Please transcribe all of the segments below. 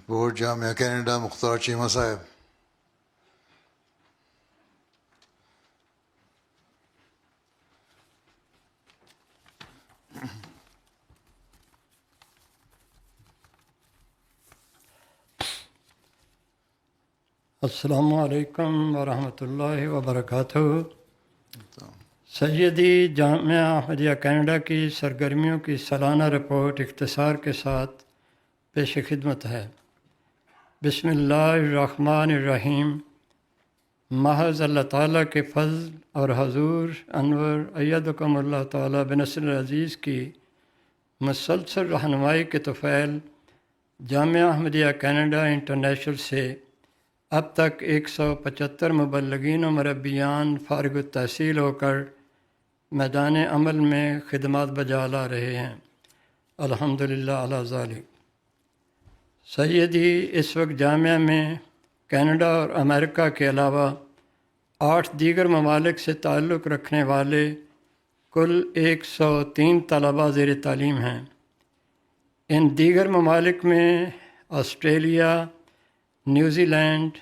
Board جامعہ Canada مختار چیمہ صاحب. السلام علیکم ورحمۃ اللہ وبرکاتہ. سیدی جامعہ احمدیہ کینیڈا کی سرگرمیوں کی سالانہ رپورٹ اختصار کے ساتھ پیش خدمت ہے. بسم اللہ الرحمن الرحیم. محض اللہ تعالیٰ کے فضل اور حضور انور ایدکم اللہ تعالیٰ بنصر عزیز کی مسلسل رہنمائی کے طفیل جامعہ احمدیہ کینیڈا انٹرنیشنل سے اب تک 175 مبلغین و مربیان فارغ التحصیل ہو کر میدان عمل میں خدمات بجا لا رہے ہیں. الحمدللہ علی ذالک. سیدی اس وقت جامعہ میں کینیڈا اور امریکہ کے علاوہ 8 دیگر ممالک سے تعلق رکھنے والے کل 103 طلباء زیر تعلیم ہیں. ان دیگر ممالک میں Australia, New Zealand,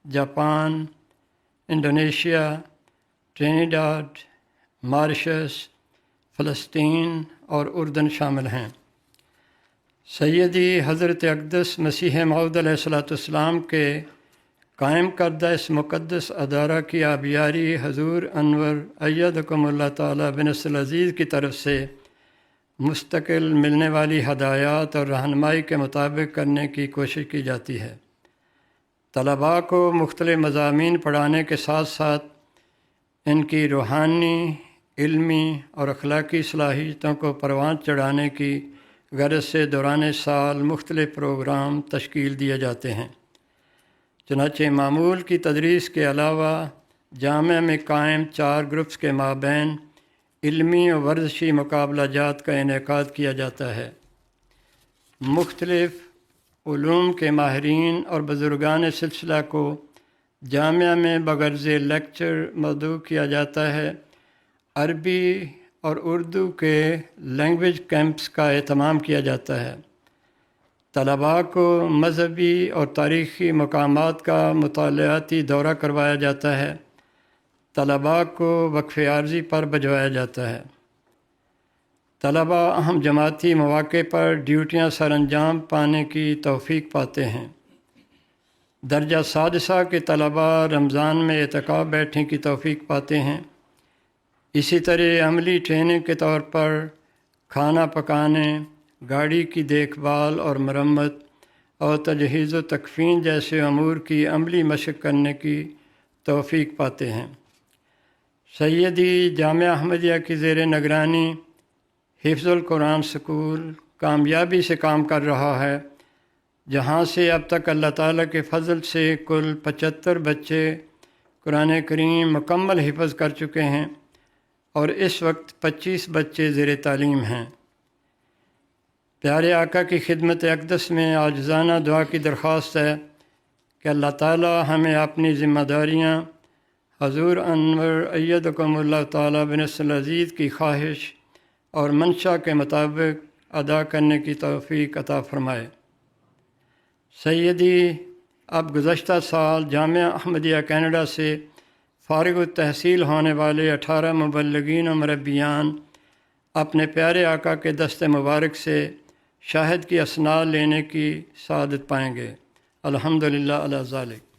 Japan, Indonesia, Trinidad, Mauritius, فلسطین اور اردن شامل ہیں. سیدی حضرت اقدس مسیح موعود علیہ الصلوۃ والسلام کے قائم کردہ اس مقدس ادارہ کی آبیاری حضور انور ایدکم اللہ تعالیٰ بنصر العزیز کی طرف سے مستقل ملنے والی ہدایات اور رہنمائی کے مطابق کرنے کی کوشش کی جاتی ہے. طلباء کو مختلف مضامین پڑھانے کے ساتھ ساتھ ان کی روحانی، علمی اور اخلاقی صلاحیتوں کو پروان چڑھانے کی غرض سے دوران سال مختلف پروگرام تشکیل دیے جاتے ہیں. چنانچہ معمول کی تدریس کے علاوہ جامعہ میں قائم 4 گروپس کے مابین علمی و ورزشی مقابلہ جات کا انعقاد کیا جاتا ہے. مختلف علوم کے ماہرین اور بزرگان سلسلہ کو جامعہ میں بغرض لیکچر مدعو کیا جاتا ہے. عربی اور اردو کے لینگویج کیمپس کا اہتمام کیا جاتا ہے. طلباء کو مذہبی اور تاریخی مقامات کا مطالعاتی دورہ کروایا جاتا ہے. طلباء کو وقف عارضی پر بھجوایا جاتا ہے. طلباء اہم جماعتی مواقع پر ڈیوٹیاں سر انجام پانے کی توفیق پاتے ہیں. درجہ سادسہ کے طلباء رمضان میں اعتکاف بیٹھنے کی توفیق پاتے ہیں. اسی طرح عملی ٹریننگ کے طور پر کھانا پکانے، گاڑی کی دیکھ بھال اور مرمت اور تجہیز و تکفین جیسے امور کی عملی مشق کرنے کی توفیق پاتے ہیں. سیدی جامعہ احمدیہ کی زیر نگرانی حفظ القرآن سکول کامیابی سے کام کر رہا ہے، جہاں سے اب تک اللہ تعالیٰ کے فضل سے کل 75 بچے قرآن کریم مکمل حفظ کر چکے ہیں اور اس وقت 25 بچے زیر تعلیم ہیں. پیارے آقا کی خدمت اقدس میں عاجزانہ دعا کی درخواست ہے کہ اللہ تعالیٰ ہمیں اپنی ذمہ داریاں حضور انور ایدکم اللہ تعالیٰ بنصر العزیز کی خواہش اور منشا کے مطابق ادا کرنے کی توفیق عطا فرمائے. سیدی اب گزشتہ سال جامعہ احمدیہ کینیڈا سے فارغ التحصیل ہونے والے 18 مبلغین و مربیان اپنے پیارے آقا کے دست مبارک سے شاہد کی اسناد لینے کی سعادت پائیں گے. الحمدللہ علی ذالک.